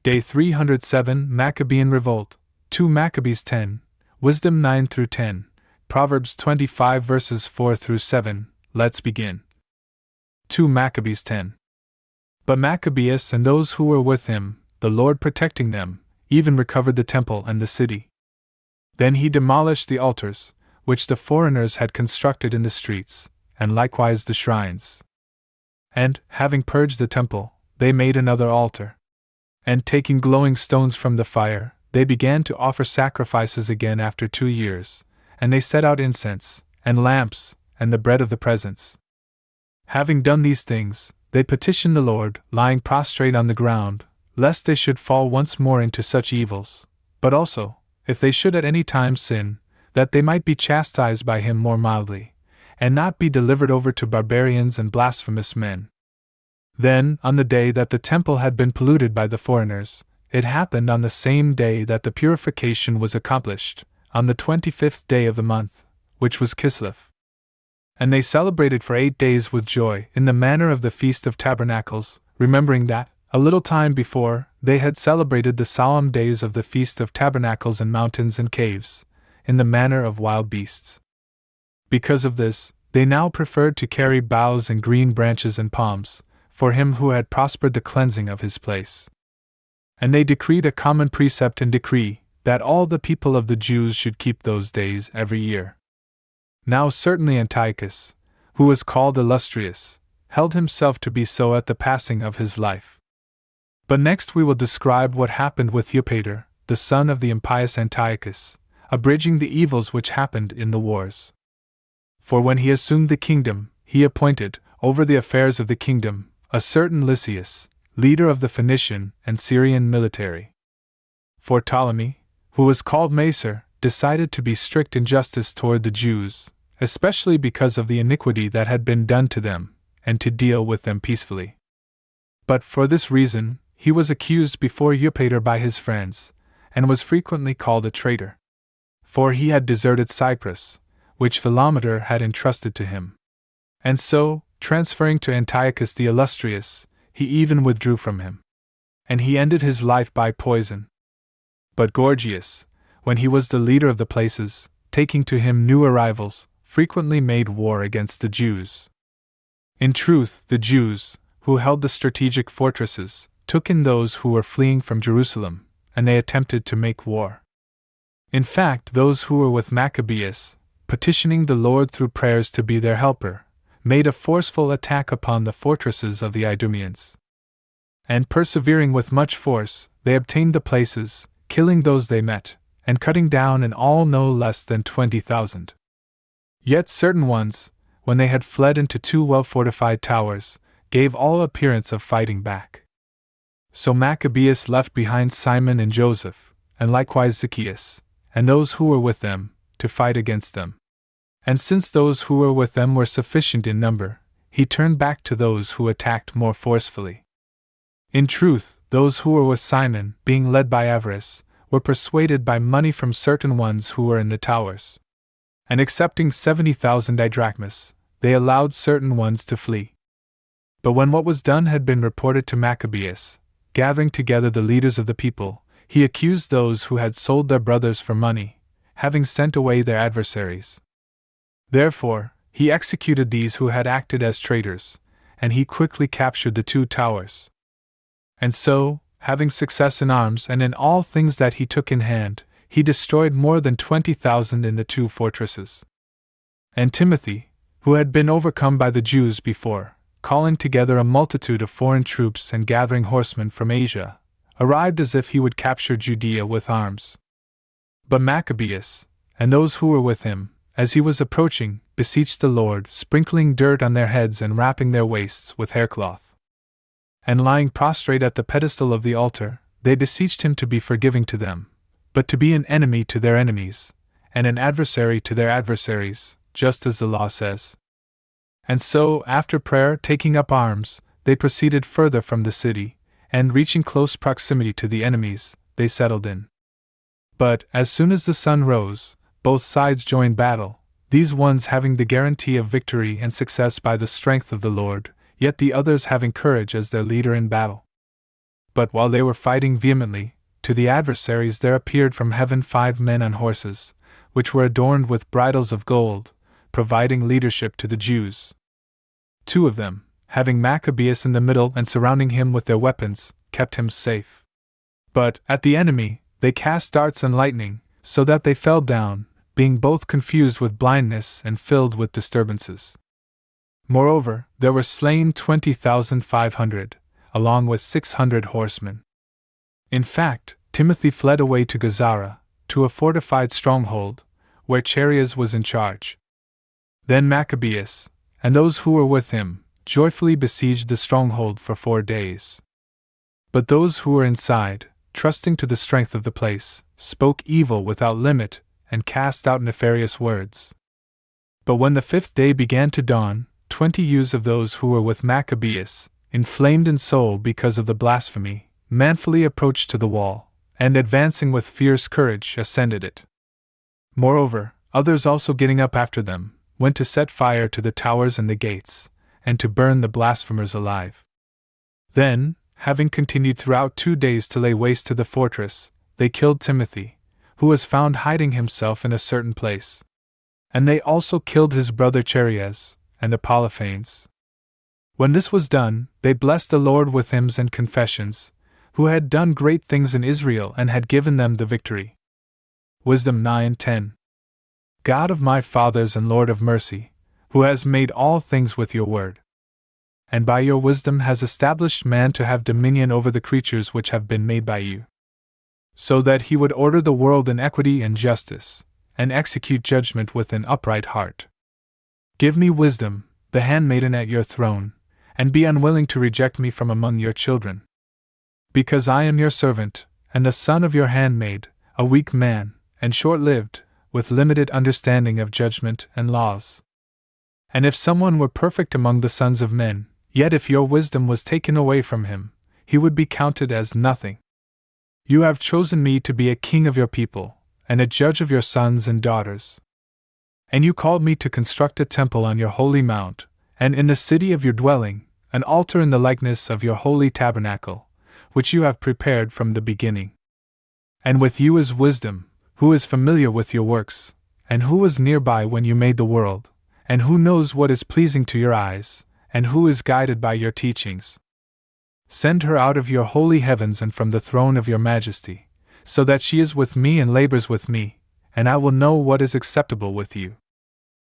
Day 307 Maccabean Revolt, 2 Maccabees 10, Wisdom 9-10, Proverbs 25 verses 4-7. Let's begin. 2 Maccabees 10. But Maccabeus and those who were with him, the Lord protecting them, even recovered the temple and the city. Then he demolished the altars, which the foreigners had constructed in the streets, and likewise the shrines. And, having purged the temple, they made another altar. And taking glowing stones from the fire, they began to offer sacrifices again after 2 years, and they set out incense, and lamps, and the bread of the presence. Having done these things, they petitioned the Lord, lying prostrate on the ground, lest they should fall once more into such evils, but also, if they should at any time sin, that they might be chastised by him more mildly, and not be delivered over to barbarians and blasphemous men. Then, on the day that the temple had been polluted by the foreigners, it happened on the same day that the purification was accomplished, on the 25th day of the month, which was Kislev. And they celebrated for 8 days with joy in the manner of the Feast of Tabernacles, remembering that, a little time before, they had celebrated the solemn days of the Feast of Tabernacles in mountains and caves, in the manner of wild beasts. Because of this, they now preferred to carry boughs and green branches and palms, for him who had prospered the cleansing of his place. And they decreed a common precept and decree, that all the people of the Jews should keep those days every year. Now certainly Antiochus, who was called Illustrious, held himself to be so at the passing of his life. But next we will describe what happened with Eupator, the son of the impious Antiochus, abridging the evils which happened in the wars. For when he assumed the kingdom, he appointed, over the affairs of the kingdom, a certain Lysias, leader of the Phoenician and Syrian military. For Ptolemy, who was called Macer, decided to be strict in justice toward the Jews, especially because of the iniquity that had been done to them, and to deal with them peacefully. But for this reason, he was accused before Eupator by his friends, and was frequently called a traitor. For he had deserted Cyprus, which Philometor had entrusted to him. And so, transferring to Antiochus the Illustrious, he even withdrew from him. And he ended his life by poison. But Gorgias, when he was the leader of the places, taking to him new arrivals, frequently made war against the Jews. In truth, the Jews, who held the strategic fortresses, took in those who were fleeing from Jerusalem, and they attempted to make war. In fact, those who were with Maccabeus, petitioning the Lord through prayers to be their helper, made a forceful attack upon the fortresses of the Idumeans. And persevering with much force, they obtained the places, killing those they met, and cutting down in all no less than 20,000. Yet certain ones, when they had fled into 2 well-fortified towers, gave all appearance of fighting back. So Maccabeus left behind Simon and Joseph, and likewise Zacchaeus, and those who were with them, to fight against them. And since those who were with them were sufficient in number, he turned back to those who attacked more forcefully. In truth, those who were with Simon, being led by avarice, were persuaded by money from certain ones who were in the towers. And accepting 70,000 didrachmas, they allowed certain ones to flee. But when what was done had been reported to Maccabeus, gathering together the leaders of the people, he accused those who had sold their brothers for money, having sent away their adversaries. Therefore, he executed these who had acted as traitors, and he quickly captured the 2 towers. And so, having success in arms and in all things that he took in hand, he destroyed more than 20,000 in the 2 fortresses. And Timothy, who had been overcome by the Jews before, calling together a multitude of foreign troops and gathering horsemen from Asia, arrived as if he would capture Judea with arms. But Maccabeus, and those who were with him, as he was approaching, beseeched the Lord, sprinkling dirt on their heads and wrapping their waists with haircloth. And lying prostrate at the pedestal of the altar, they beseeched him to be forgiving to them, but to be an enemy to their enemies, and an adversary to their adversaries, just as the law says. And so, after prayer, taking up arms, they proceeded further from the city, and reaching close proximity to the enemies, they settled in. But, as soon as the sun rose, both sides joined battle, these ones having the guarantee of victory and success by the strength of the Lord, yet the others having courage as their leader in battle. But while they were fighting vehemently, to the adversaries there appeared from heaven 5 men on horses, which were adorned with bridles of gold, providing leadership to the Jews. 2 of them, having Maccabeus in the middle and surrounding him with their weapons, kept him safe. But, at the enemy, they cast darts and lightning, so that they fell down, being both confused with blindness and filled with disturbances. Moreover, there were slain 20,500, along with 600 horsemen. In fact, Timothy fled away to Gazara, to a fortified stronghold, where Charias was in charge. Then Maccabeus, and those who were with him, joyfully besieged the stronghold for 4 days. But those who were inside, trusting to the strength of the place, spoke evil without limit, and cast out nefarious words. But when the 5th day began to dawn, 20 youths of those who were with Maccabeus, inflamed in soul because of the blasphemy, manfully approached to the wall, and advancing with fierce courage ascended it. Moreover, others also getting up after them, went to set fire to the towers and the gates, and to burn the blasphemers alive. Then, having continued throughout 2 days to lay waste to the fortress, they killed Timothy, who was found hiding himself in a certain place. And they also killed his brother Charias, and Apolophanes. When this was done, they blessed the Lord with hymns and confessions, who had done great things in Israel and had given them the victory. Wisdom 9:10. God of my fathers and Lord of mercy, who has made all things with your word, and by your wisdom has established man to have dominion over the creatures which have been made by you, so that he would order the world in equity and justice, and execute judgment with an upright heart. Give me wisdom, the handmaiden at your throne, and be unwilling to reject me from among your children. Because I am your servant, and the son of your handmaid, a weak man, and short-lived, with limited understanding of judgment and laws. And if someone were perfect among the sons of men, yet if your wisdom was taken away from him, he would be counted as nothing. You have chosen me to be a king of your people, and a judge of your sons and daughters. And you called me to construct a temple on your holy mount, and in the city of your dwelling, an altar in the likeness of your holy tabernacle, which you have prepared from the beginning. And with you is wisdom, who is familiar with your works, and who was nearby when you made the world, and who knows what is pleasing to your eyes, and who is guided by your teachings. Send her out of your holy heavens and from the throne of your majesty, so that she is with me and labors with me, and I will know what is acceptable with you.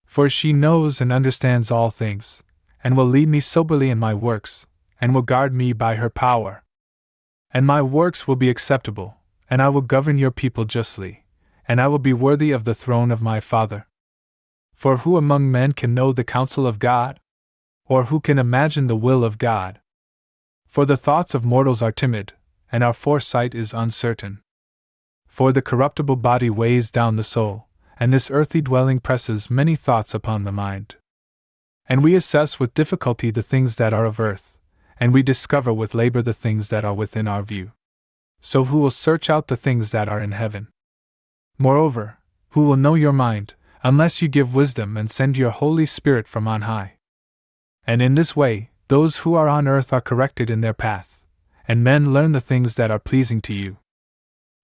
For she knows and understands all things, and will lead me soberly in my works, and will guard me by her power. And my works will be acceptable, and I will govern your people justly, and I will be worthy of the throne of my Father. For who among men can know the counsel of God? Or who can imagine the will of God? For the thoughts of mortals are timid, and our foresight is uncertain. For the corruptible body weighs down the soul, and this earthly dwelling presses many thoughts upon the mind. And we assess with difficulty the things that are of earth, and we discover with labor the things that are within our view. So who will search out the things that are in heaven? Moreover, who will know your mind, unless you give wisdom and send your Holy Spirit from on high? And in this way, those who are on earth are corrected in their path, and men learn the things that are pleasing to you.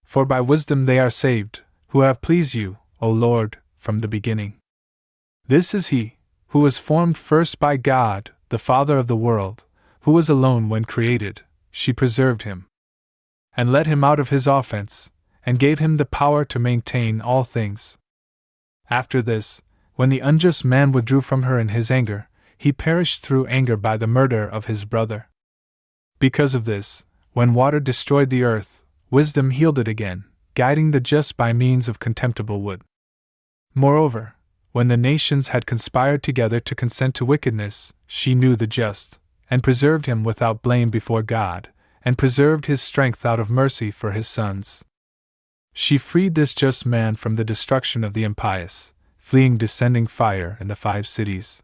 For by wisdom they are saved, who have pleased you, O Lord, from the beginning. This is he, who was formed first by God, the Father of the world, who was alone when created. She preserved him, and led him out of his offense, and gave him the power to maintain all things. After this, when the unjust man withdrew from her in his anger, he perished through anger by the murder of his brother. Because of this, when water destroyed the earth, wisdom healed it again, guiding the just by means of contemptible wood. Moreover, when the nations had conspired together to consent to wickedness, she knew the just, and preserved him without blame before God, and preserved his strength out of mercy for his sons. She freed this just man from the destruction of the impious, fleeing descending fire in the 5 cities,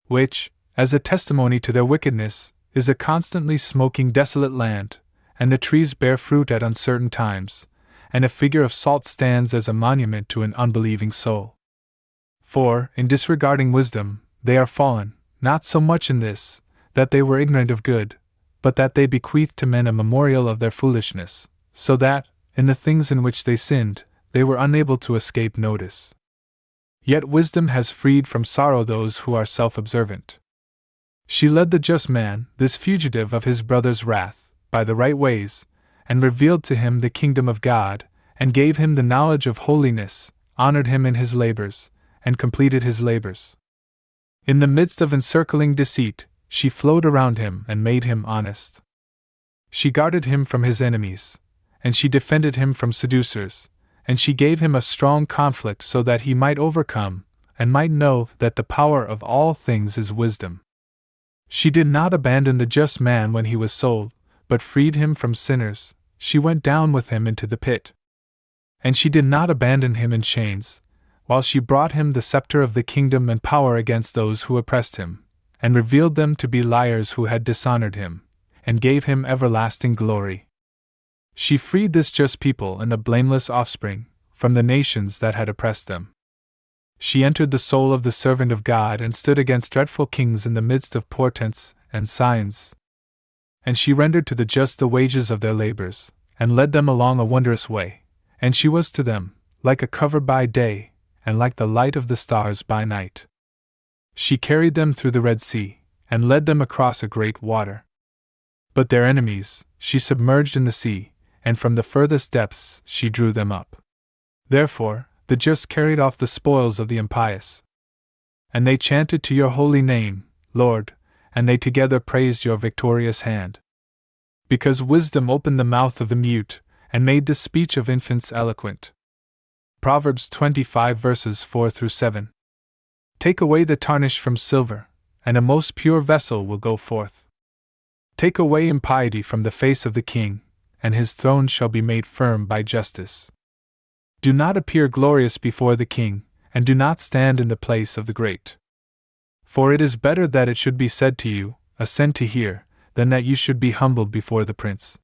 which, as a testimony to their wickedness, is a constantly smoking desolate land, and the trees bear fruit at uncertain times, and a figure of salt stands as a monument to an unbelieving soul. For, in disregarding wisdom, they are fallen, not so much in this, that they were ignorant of good, but that they bequeathed to men a memorial of their foolishness, so that, in the things in which they sinned, they were unable to escape notice. Yet wisdom has freed from sorrow those who are self-observant. She led the just man, this fugitive of his brother's wrath, by the right ways, and revealed to him the kingdom of God, and gave him the knowledge of holiness, honored him in his labors, and completed his labors. In the midst of encircling deceit, she flowed around him and made him honest. She guarded him from his enemies, and she defended him from seducers, and she gave him a strong conflict so that he might overcome, and might know that the power of all things is wisdom. She did not abandon the just man when he was sold, but freed him from sinners. She went down with him into the pit. And she did not abandon him in chains, while she brought him the scepter of the kingdom and power against those who oppressed him, and revealed them to be liars who had dishonored him, and gave him everlasting glory. She freed this just people and the blameless offspring from the nations that had oppressed them. She entered the soul of the servant of God and stood against dreadful kings in the midst of portents and signs. And she rendered to the just the wages of their labors, and led them along a wondrous way, and she was to them like a cover by day, and like the light of the stars by night. She carried them through the Red Sea, and led them across a great water. But their enemies she submerged in the sea, and from the furthest depths she drew them up. Therefore, the just carried off the spoils of the impious. And they chanted to your holy name, Lord, and they together praised your victorious hand. Because wisdom opened the mouth of the mute, and made the speech of infants eloquent. Proverbs 25 verses 4-7. Take away the tarnish from silver, and a most pure vessel will go forth. Take away impiety from the face of the king, and his throne shall be made firm by justice. Do not appear glorious before the king, and do not stand in the place of the great. For it is better that it should be said to you, ascend to here, than that you should be humbled before the prince.